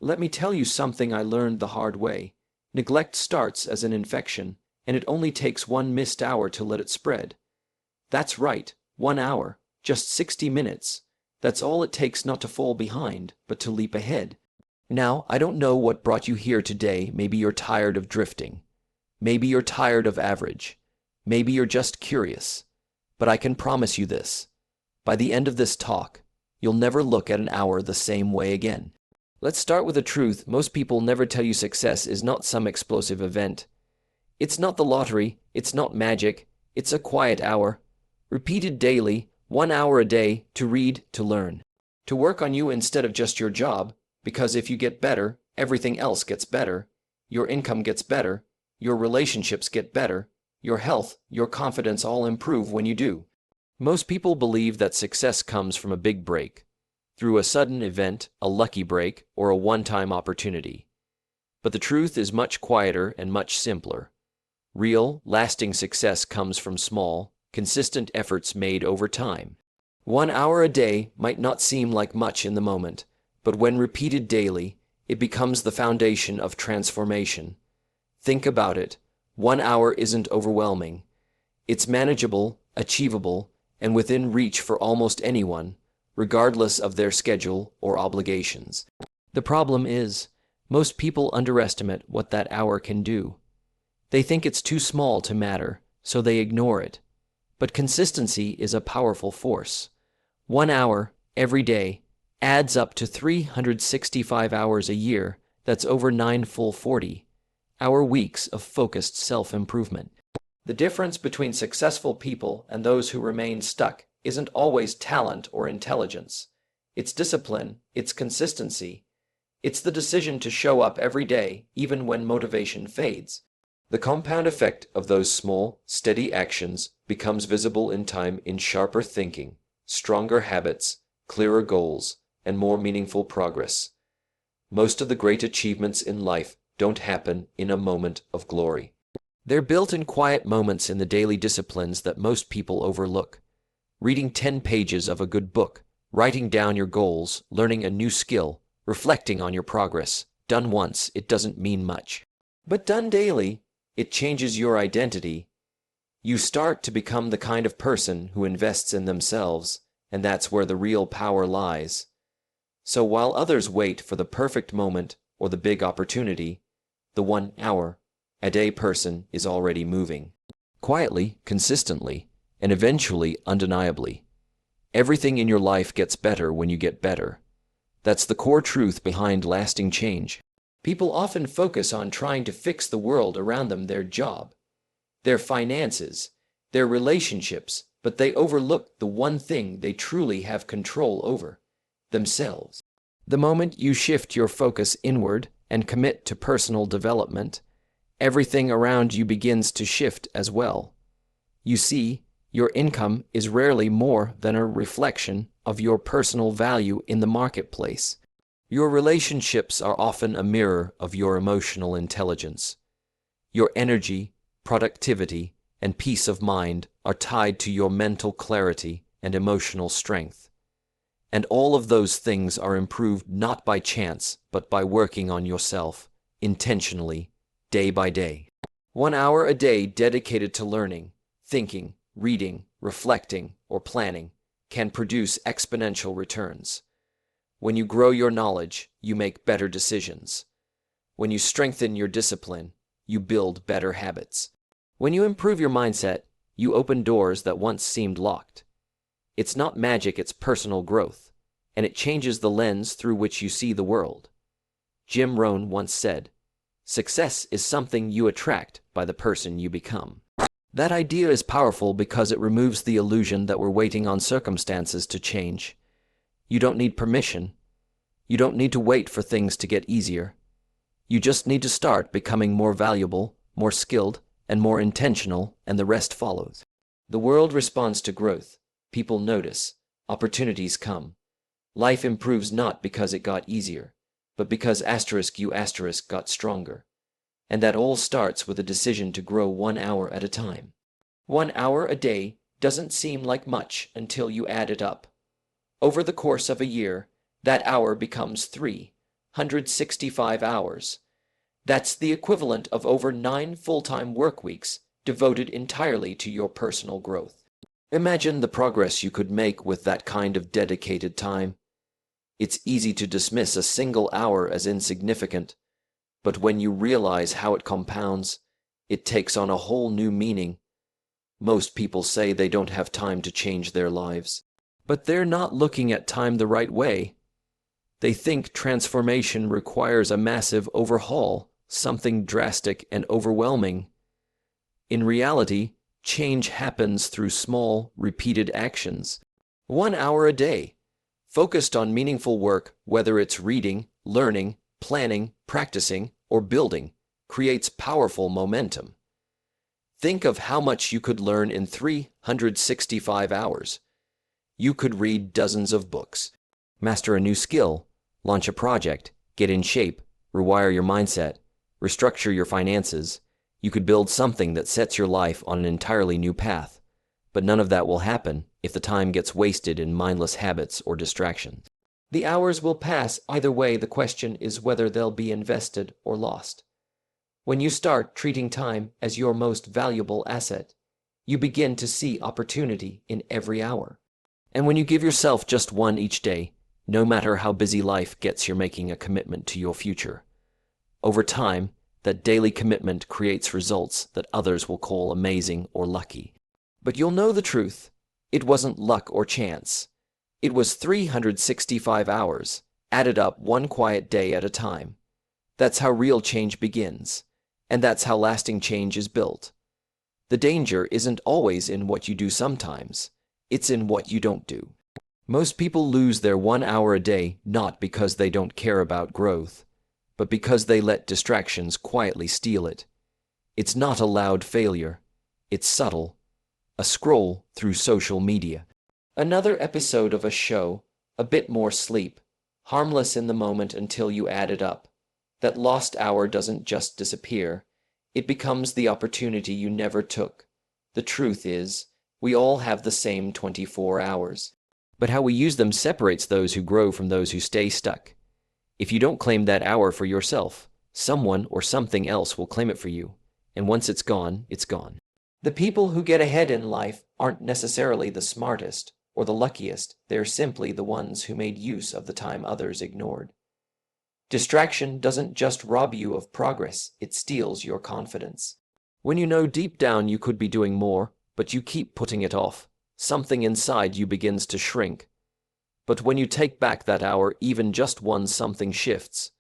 Let me tell you something I learned the hard way. Neglect starts as an infection, and it only takes one missed hour to let it spread. That's right, 1 hour, just 60 minutes. That's all it takes not to fall behind, but to leap ahead. Now, I don't know what brought you here today. Maybe you're tired of drifting. Maybe you're tired of average. Maybe you're just curious. But I can promise you this. By the end of this talk, you'll never look at an hour the same way again. Let's start with the truth. Most people never tell you success is not some explosive event. It's not the lottery. It's not magic. It's a quiet hour, repeated daily, 1 hour a day, to read, to learn, to work on you instead of just your job, because if you get better, everything else gets better. Your income gets better. Your relationships get better. Your health, your confidence all improve when you do. Most people believe that success comes from a big break, through a sudden event, a lucky break, or a one-time opportunity. But the truth is much quieter and much simpler. Real, lasting success comes from small, consistent efforts made over time. 1 hour a day might not seem like much in the moment, but when repeated daily, it becomes the foundation of transformation. Think about it. 1 hour isn't overwhelming. It's manageable, achievable, and within reach for almost anyone, regardless of their schedule or obligations. The problem is, most people underestimate what that hour can do. They think it's too small to matter, so they ignore it. But consistency is a powerful force. 1 hour, every day, adds up to 365 hours a year. That's over 9 full 40-hour weeks of focused self-improvement. The difference between successful people and those who remain stuck isn't always talent or intelligence. It's discipline, it's consistency. It's the decision to show up every day, even when motivation fades. The compound effect of those small, steady actions becomes visible in time in sharper thinking, stronger habits, clearer goals, and more meaningful progress. Most of the great achievements in life don't happen in a moment of glory. They're built in quiet moments in the daily disciplines that most people overlook. Reading 10 pages of a good book, writing down your goals, learning a new skill, reflecting on your progress. Done once, it doesn't mean much. But done daily, it changes your identity. You start to become the kind of person who invests in themselves, and that's where the real power lies. So while others wait for the perfect moment or the big opportunity, the 1 hour a day person is already moving. Quietly, consistently, and eventually undeniably. Everything in your life gets better when you get better. That's the core truth behind lasting change. People often focus on trying to fix the world around them, their job, their finances, their relationships, but they overlook the one thing they truly have control over: themselves. The moment you shift your focus inward and commit to personal development, everything around you begins to shift as well. You see, your income is rarely more than a reflection of your personal value in the marketplace. Your relationships are often a mirror of your emotional intelligence. Your energy, productivity, and peace of mind are tied to your mental clarity and emotional strength. And all of those things are improved not by chance, but by working on yourself, intentionally, day by day. 1 hour a day dedicated to learning, thinking, reading, reflecting, or planning can produce exponential returns. When you grow your knowledge, you make better decisions. When you strengthen your discipline, you build better habits. When you improve your mindset, you open doors that once seemed locked. It's not magic, it's personal growth, and it changes the lens through which you see the world. Jim Rohn once said, "Success is something you attract by the person you become." That idea is powerful because it removes the illusion that we're waiting on circumstances to change. You don't need permission. You don't need to wait for things to get easier. You just need to start becoming more valuable, more skilled, and more intentional, and the rest follows. The world responds to growth. People notice. Opportunities come. Life improves not because it got easier, but because you got stronger. And that all starts with a decision to grow 1 hour at a time. 1 hour a day doesn't seem like much until you add it up. Over the course of a year, that hour becomes 3, 365 hours. That's the equivalent of over 9 full-time work weeks devoted entirely to your personal growth. Imagine the progress you could make with that kind of dedicated time. It's easy to dismiss a single hour as insignificant, but when you realize how it compounds, it takes on a whole new meaning. Most people say they don't have time to change their lives, but they're not looking at time the right way. They think transformation requires a massive overhaul, something drastic and overwhelming. In reality, change happens through small, repeated actions. 1 hour a day, focused on meaningful work, whether it's reading, learning, planning, practicing, or building, creates powerful momentum. Think of how much you could learn in 365 hours. You could read dozens of books, master a new skill, launch a project, get in shape, rewire your mindset, restructure your finances. You could build something that sets your life on an entirely new path. But none of that will happen if the time gets wasted in mindless habits or distractions. The hours will pass either way. The question is whether they'll be invested or lost. When you start treating time as your most valuable asset, you begin to see opportunity in every hour. And when you give yourself just one each day, no matter how busy life gets, you're making a commitment to your future. Over time, that daily commitment creates results that others will call amazing or lucky. But you'll know the truth. It wasn't luck or chance. It was 365 hours, added up one quiet day at a time. That's how real change begins, and that's how lasting change is built. The danger isn't always in what you do sometimes. It's in what you don't do. Most people lose their 1 hour a day not because they don't care about growth, but because they let distractions quietly steal it. It's not a loud failure. It's subtle. A scroll through social media. Another episode of a show, a bit more sleep, harmless in the moment until you add it up. That lost hour doesn't just disappear. It becomes the opportunity you never took. The truth is, we all have the same 24 hours. But how we use them separates those who grow from those who stay stuck. If you don't claim that hour for yourself, someone or something else will claim it for you. And once it's gone, it's gone. The people who get ahead in life aren't necessarily the smartest or the luckiest. They're simply the ones who made use of the time others ignored. Distraction doesn't just rob you of progress, it steals your confidence. When you know deep down you could be doing more, but you keep putting it off, something inside you begins to shrink. But when you take back that hour, even just one, something shifts.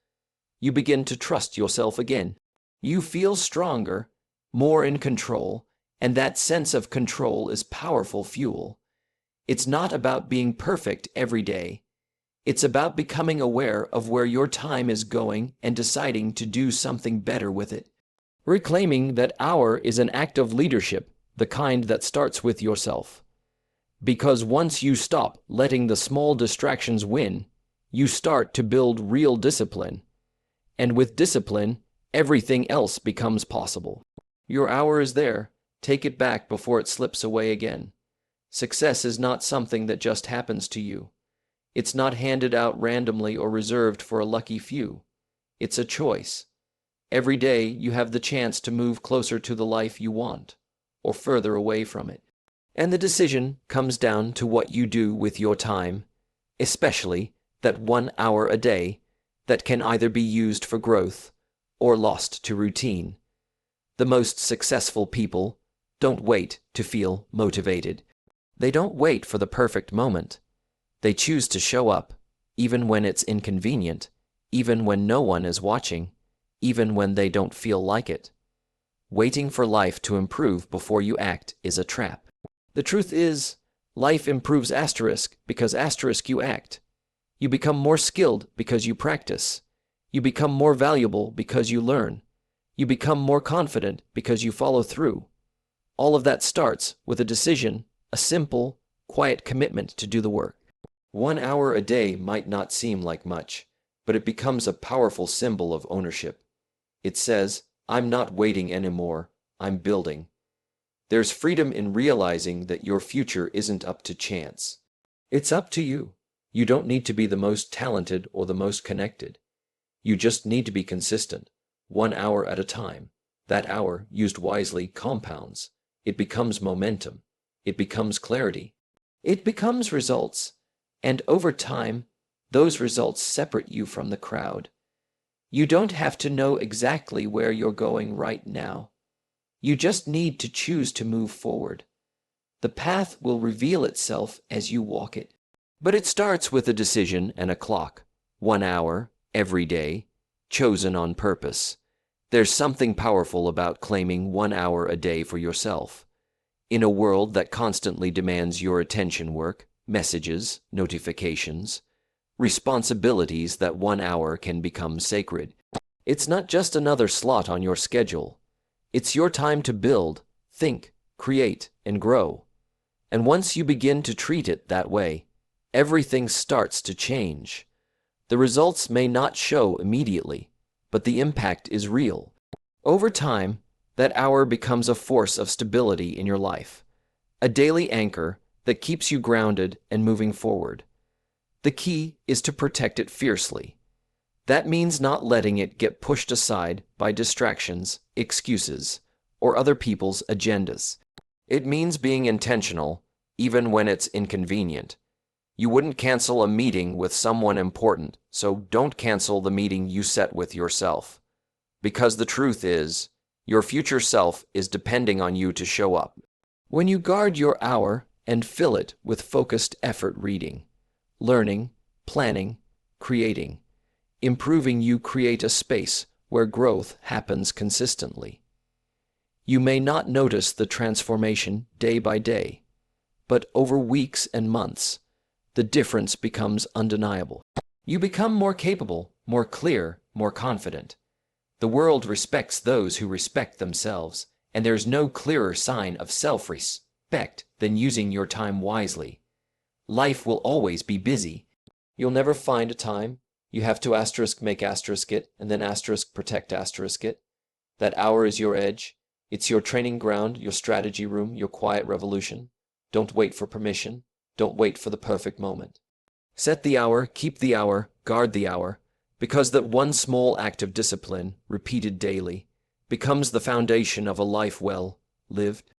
You begin to trust yourself again. You feel stronger, more in control, and that sense of control is powerful fuel. It's not about being perfect every day. It's about becoming aware of where your time is going and deciding to do something better with it. Reclaiming that hour is an act of leadership, the kind that starts with yourself. Because once you stop letting the small distractions win, you start to build real discipline. And with discipline, everything else becomes possible. Your hour is there. Take it back before it slips away again. Success is not something that just happens to you. It's not handed out randomly or reserved for a lucky few. It's a choice. Every day you have the chance to move closer to the life you want, or further away from it. And the decision comes down to what you do with your time, especially that 1 hour a day that can either be used for growth or lost to routine. The most successful people don't wait to feel motivated. They don't wait for the perfect moment. They choose to show up, even when it's inconvenient, even when no one is watching, even when they don't feel like it. Waiting for life to improve before you act is a trap. The truth is, life improves because you act. You become more skilled because you practice. You become more valuable because you learn. You become more confident because you follow through. All of that starts with a decision, a simple, quiet commitment to do the work. 1 hour a day might not seem like much, but it becomes a powerful symbol of ownership. It says, I'm not waiting anymore, I'm building. There's freedom in realizing that your future isn't up to chance. It's up to you. You don't need to be the most talented or the most connected. You just need to be consistent, 1 hour at a time. That hour, used wisely, compounds. It becomes momentum. It becomes clarity. It becomes results. And over time, those results separate you from the crowd. You don't have to know exactly where you're going right now. You just need to choose to move forward. The path will reveal itself as you walk it. But it starts with a decision and a clock. 1 hour, every day, chosen on purpose. There's something powerful about claiming 1 hour a day for yourself. In a world that constantly demands your attention work, messages, notifications, responsibilities, that 1 hour can become sacred. It's not just another slot on your schedule. It's your time to build, think, create, and grow. And once you begin to treat it that way, everything starts to change. The results may not show immediately, but the impact is real. Over time, that hour becomes a force of stability in your life, a daily anchor that keeps you grounded and moving forward. The key is to protect it fiercely. That means not letting it get pushed aside by distractions, excuses, or other people's agendas. It means being intentional, even when it's inconvenient. You wouldn't cancel a meeting with someone important, so don't cancel the meeting you set with yourself. Because the truth is, your future self is depending on you to show up. When you guard your hour and fill it with focused effort, reading, learning, planning, creating, improving, you create a space where growth happens consistently. You may not notice the transformation day by day, but over weeks and months, the difference becomes undeniable. You become more capable, more clear, more confident. The world respects those who respect themselves, and there's no clearer sign of self-respect than using your time wisely. Life will always be busy. You'll never find a time. You have to make it, and then protect it. That hour is your edge. It's your training ground, your strategy room, your quiet revolution. Don't wait for permission. Don't wait for the perfect moment. Set the hour, keep the hour, guard the hour, because that one small act of discipline, repeated daily, becomes the foundation of a life well lived.